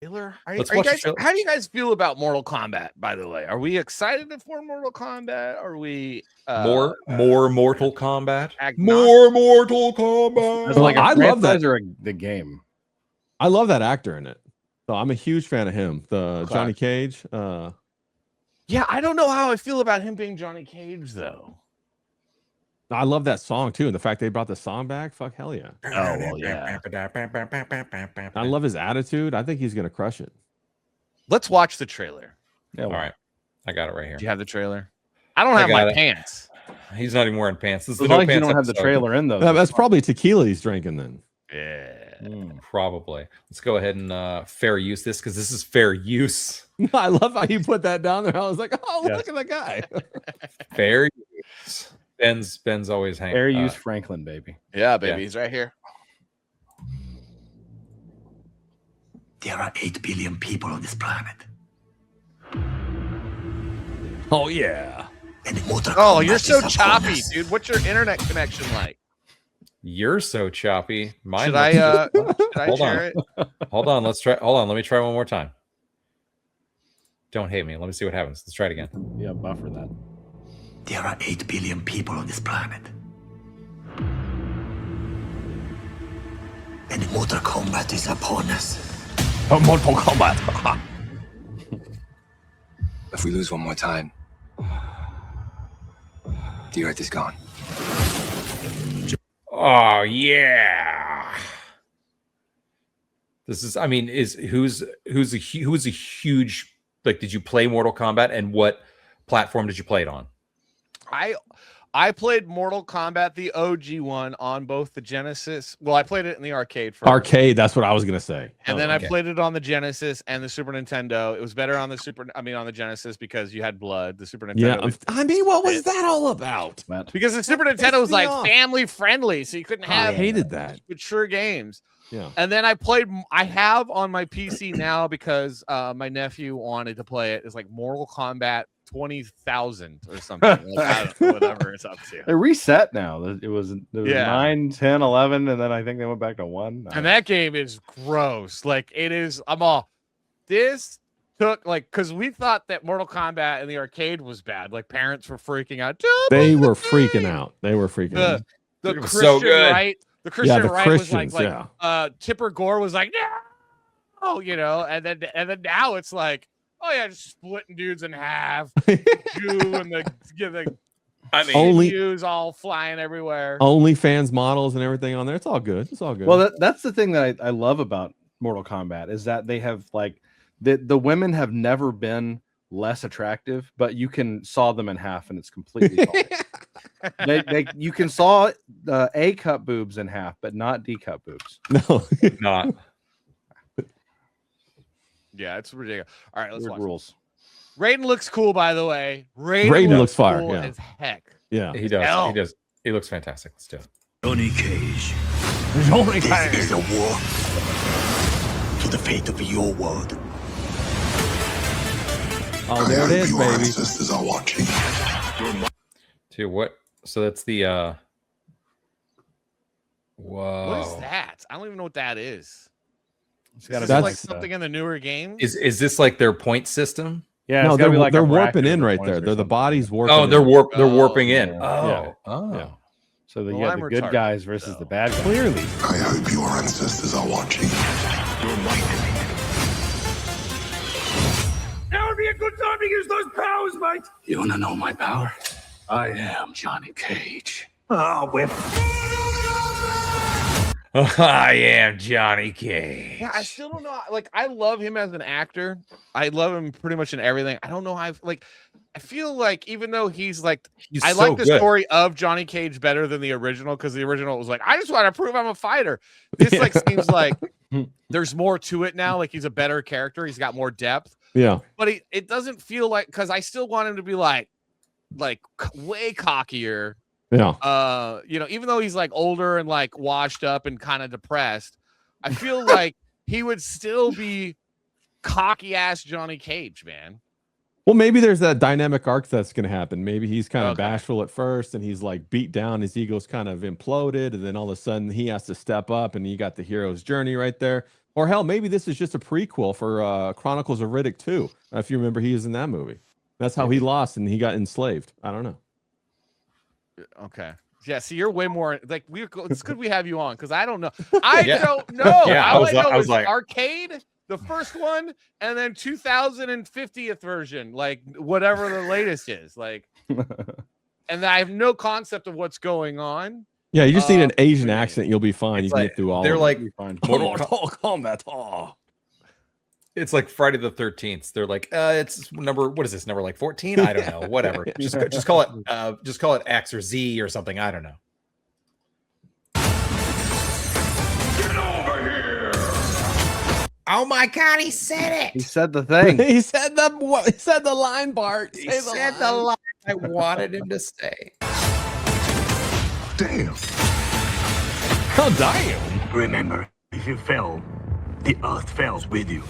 Taylor, are Let's you watch the guys? trailer. How do you guys feel about Mortal Kombat? By the way, are we excited for Mortal Kombat? Are we More Mortal Kombat. agnostic? More Mortal Kombat. As like a I love that. franchise or the game. I love that actor in it. So I'm a huge fan of him. The Okay. Johnny Cage. Yeah, I don't know how I feel about him being Johnny Cage though. I love that song too, and the fact they brought the song back. Fuck, hell yeah! Oh well, yeah. I love his attitude. I think he's gonna crush it. Let's watch the trailer. Yeah, All right, I got it right here. Do you have the trailer? I don't have my pants. He's not even wearing pants. This is As the long no as you pants don't have the episode. trailer in though. That's probably tequila he's drinking then. Yeah. Probably. Let's go ahead and fair use this because this is fair use. I love how you put that down there. I was like, oh, Yes. look at that guy. Fair use. Ben's always hanging. Air use Franklin, baby. Yeah, baby, Yeah. he's right here. There are 8 billion people on this planet. Oh yeah. And Mortal Oh, Kombat you're so is upon choppy, us. dude. What's your internet connection like? You're so choppy. Mine. Should I Hold share on. it? Hold on. Let's try. Hold on. Let me try one more time. Don't hate me. Let me see what happens. Let's try it again. Yeah, buffer that. There are 8 billion people on this planet. And Mortal Kombat is upon us. Oh, Mortal Kombat. If we lose one more time, the Earth is gone. Oh yeah. This is. I mean, who's a huge like? Did you play Mortal Kombat, and what platform did you play it on? I played Mortal Kombat, the OG one, on both the Genesis. Well, I played it in the arcade first. Arcade. That's what I was gonna say. And then okay. I played it on the Genesis and the Super Nintendo. It was better on the on the Genesis because you had blood. The Super Nintendo. Yeah. I mean, what was that all about? Matt. Because the Super Nintendo was me like off. family friendly, so you couldn't I have hated that. mature games. Yeah. And then I have on my PC now because my nephew wanted to play it. It's like Mortal Kombat 20,000 or something. Like, I don't know, whatever it's up to. They reset now. It was Yeah. 9, 10, 11, and then I think they went back to 1. And that game is gross. Like it is. This took like because we thought that Mortal Kombat in the arcade was bad. Like parents were freaking out. They were freaking out. They were freaking out. The It was Christian so good. right. The Christian the right was Christians, like Tipper Gore was like no, and then now it's like just splitting dudes in half. Jew and the I mean, Only- Jews all flying everywhere. OnlyFans models and everything on there. It's all good. It's all good. Well, that's the thing that I love about Mortal Kombat is that they have like the women have never been less attractive, but you can saw them in half and it's completely fine. You can saw A cup boobs in half, but not D cup boobs. no. not. Yeah, it's ridiculous. All right, let's Weird watch. rules. Raiden looks cool, by the way. Raiden looks fire, cool yeah. as heck. Yeah. He does. Hell. He does. He looks fantastic. Let's do it. Johnny Cage. This is a war to the fate of your world. Oh, there it is, Your baby. ancestors are watching. To what? So that's the. Whoa. What is that? I don't even know what that is. It's Is got this to That's- like something in the newer games? Is this like their point system? yeah. No, it's gotta be like they're a warping bracket in of right points there. or They're the something. bodies warping. Oh, they're in. they're warping in. yeah. Oh. Yeah. Oh. Yeah. So the, Well, I'm the good retarded, guys versus so. the bad guys. Clearly. I hope your ancestors are watching. Now would be a good time to use those powers, mate. You wanna know my power? I am Johnny Cage. Ah, we're I am Johnny Cage. Yeah, I still don't know. Like, I love him as an actor. I love him pretty much in everything. I don't know how. I feel like even though he's like, He's I so like the good. story of Johnny Cage better than the original because the original was like, I just want to prove I'm a fighter. This like seems like there's more to it now. Like he's a better character. He's got more depth. Yeah. But it doesn't feel like because I still want him to be like way cockier. Yeah. Even though he's like older and like washed up and kind of depressed, I feel like he would still be cocky ass Johnny Cage, man. Well, maybe there's that dynamic arc that's going to happen. Maybe he's kind of Okay. bashful at first, and he's like beat down. His ego's kind of imploded, and then all of a sudden he has to step up, and you got the hero's journey right there. Or hell, maybe this is just a prequel for Chronicles of Riddick 2. If you remember, he was in that movie. That's how he lost and he got enslaved. I don't know. Okay. Yeah, see, you're way more like it's good we have you on because I don't know. I Yeah. don't know. Yeah, All I I know was is like- arcade, the first one, and then 2050th version, like whatever the latest is. Like, and I have no concept of what's going on. Yeah, you just need an Asian yeah. accent. You'll be fine. You It's can like- get through all they're of like it. You'll be fine. Mortal Kombat. Oh. It's like Friday the 13th. They're like, it's number, what is this, number like 14? I don't know. Whatever. Just call it X or Z or something. I don't know. Oh my God, he said He it. said the thing. He said the line, Bart. He said the line I wanted him to say. Damn. Oh, damn. Remember, if you fell, the earth falls with you.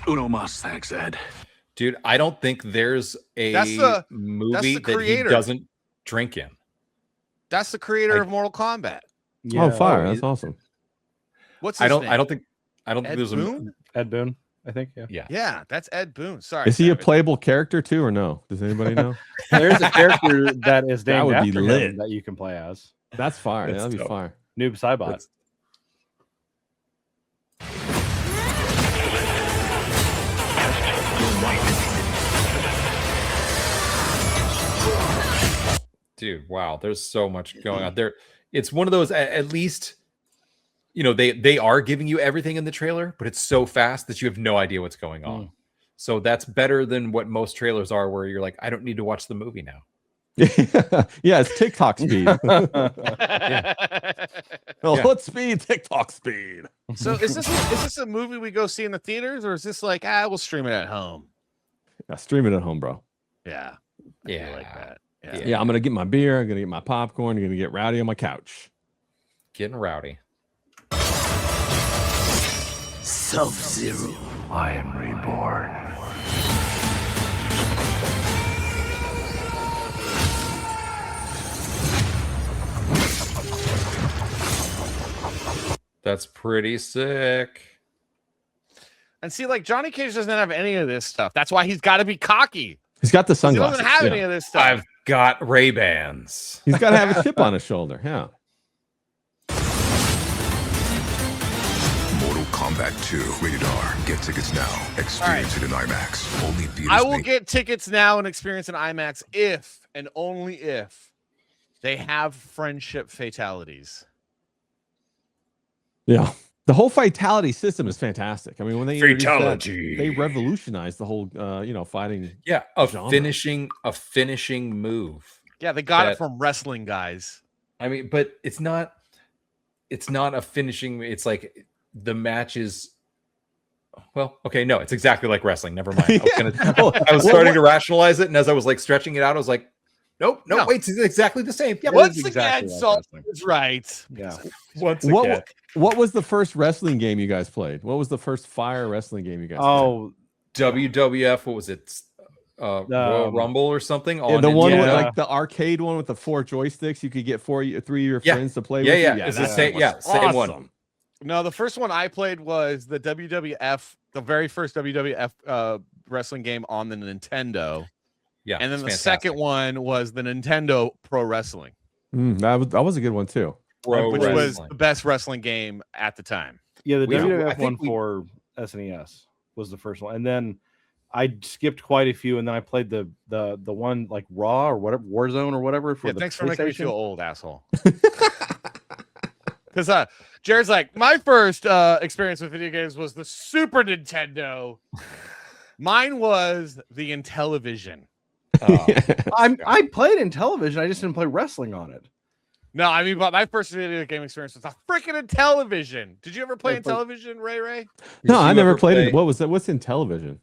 Uno mas, thanks, Ed. Dude, I don't think there's a movie that he creator. doesn't drink in. That's the creator of Mortal Kombat. Oh, fire. Oh, That's awesome. What's his name? I don't think Ed there's Boon? Ed Boon, I think. Yeah. Yeah. Yeah, that's Ed Boon. Sorry. Is he a Savage. playable character too, or no? Does anybody know? There's a character that is That named would be after him lit. that you can play as That's fire. That's That'd be dope. fire. Noob Saibot. That's- Dude, wow, there's so much going on there. It's one of those, at least, you know, they are giving you everything in the trailer, but it's so fast that you have no idea what's going on. So that's better than what most trailers are, where you're like, I don't need to watch the movie now. Yeah, it's TikTok speed. Well, Yeah. what speed? TikTok speed. So is this a movie we go see in the theaters, or is this like we'll stream it at home? Yeah, stream it at home, bro. Yeah. I feel like that. Yeah. Yeah, I'm gonna get my beer. I'm gonna get my popcorn. I'm gonna get rowdy on my couch. Getting rowdy. Sub-Zero. I am reborn. That's pretty sick. And see, like Johnny Cage doesn't have any of this stuff. That's why he's got to be cocky. He's got the 'Cause He sunglasses. doesn't have yeah. any of this stuff. I've got Ray-Bans. He's got to have a chip on his shoulder. Yeah. Mortal Kombat 2, rated R. Get tickets now. Experience it in IMAX. Only theaters. I will get tickets now and experience an IMAX if and only if they have friendship fatalities. Yeah. The whole fatality system is fantastic. I mean, when they introduced that, Fatality. they revolutionized the whole, fighting. Yeah, a Genre. finishing move. Yeah, they got That- it from wrestling guys. I mean, but it's not a finishing. It's like the match is. Well, okay, no, it's exactly like wrestling. Never mind. I was starting to rationalize it, and as I was like stretching it out, I was like, nope, No. wait, it's exactly the same. Yeah, It Once is again, exactly like Salt wrestling. is right. Yeah. once again. What was the first wrestling game you guys played? What was the first fire wrestling game you guys played? Oh, WWF, what was it? Royal Rumble or something? Yeah, on the one with Nintendo? like the arcade one with the 4 joysticks. You could get three of your Yeah. friends to play Yeah, with. yeah, you. it's the that same- was yeah, same one. awesome. No, the first one I played was the WWF, the very first WWF wrestling game on the Nintendo. Yeah, And then it's the fantastic. second one was the Nintendo Pro Wrestling, That was a good one too. Pro which was wrestling. the best wrestling game at the time. yeah. The We- I WWF one think we- for SNES was the first one, and then I skipped quite a few, and then I played the one like Raw or whatever, Warzone or whatever for Yeah, the thanks for making me feel PlayStation. old, asshole. Because Jared's like, my first experience with video games was the Super Nintendo. Mine was the Intellivision. Oh, I played in television. I just didn't play wrestling on it. No, I mean, but my first video game experience was a freaking Intellivision. Did you ever play I played- Intellivision, Ray? No, Did I you never ever played play- it. What was that? What's in television?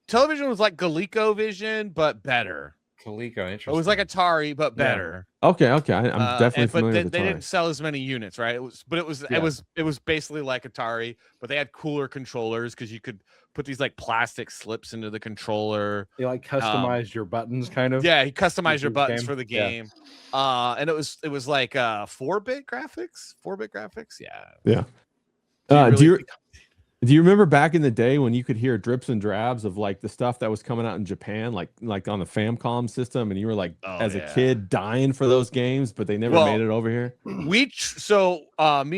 Television was like ColecoVision, but better. Coleco, interesting. It was like Atari but better. Okay, I'm definitely But familiar with they Atari. didn't sell as many units, right? It was basically like Atari, but they had cooler controllers because you could put these like plastic slips into the controller. You like customized your buttons, kind of. Yeah, you customize your the buttons game? for the Yeah. game. And it was like 4-bit graphics. 4-bit graphics, yeah. Yeah. Do you remember back in the day when you could hear drips and drabs of like the stuff that was coming out in Japan, like on the Famicom system, and you were like as a kid dying for those games, but they never made it over here? Me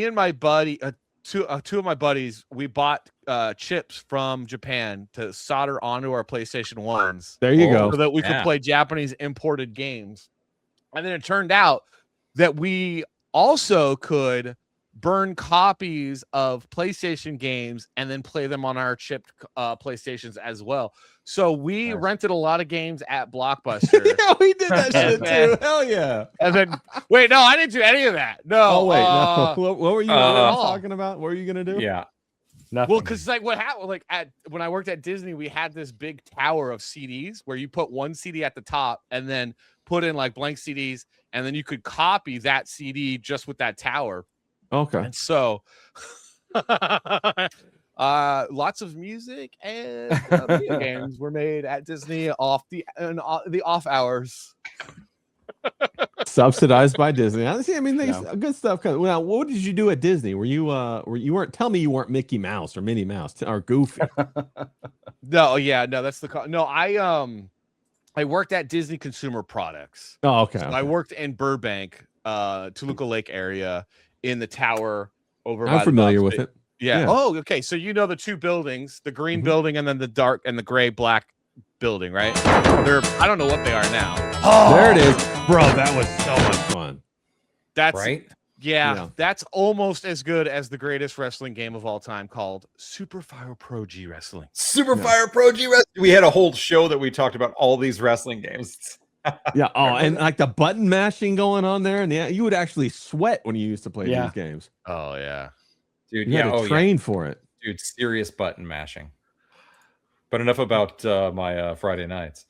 and my buddy, two of my buddies, we bought chips from Japan to solder onto our PlayStation 1s. There you go. So that we could play Japanese imported games. And then it turned out that we also could burn copies of PlayStation games and then play them on our chipped PlayStations as well. So we rented a lot of games at Blockbuster. Yeah, we did that shit too. Hell yeah. And then wait, no, I didn't do any of that. No. Oh wait, no. What were you talking about? What were you gonna do? Yeah. Nothing. Well, because like what happened, like when I worked at Disney, we had this big tower of CDs where you put one CD at the top and then put in like blank CDs, and then you could copy that CD just with that tower. Okay. And so lots of music and video games were made at Disney off the off hours. Subsidized by Disney. I mean, good stuff. Now, what did you do at Disney? You weren't? Tell me you weren't Mickey Mouse or Minnie Mouse or Goofy. No, that's the no. I worked at Disney Consumer Products. Oh, okay. So I worked in Burbank, Toluca Lake area, in the tower over. I'm familiar with it. Yeah. Oh, okay. So you know the two buildings, the green building and then the dark and the gray black building, right? I don't know what they are now. Oh, there it is, bro. That was so much fun. That's right. Yeah, that's almost as good as the greatest wrestling game of all time called Super Fire Pro G Wrestling. Super Fire Pro G Wrestling. We had a whole show that we talked about all these wrestling games. Yeah. Oh, and like the button mashing going on there, and you would actually sweat when you used to play these games. Oh yeah, dude. You had to train for it, dude. Serious button mashing. But enough about my Friday nights.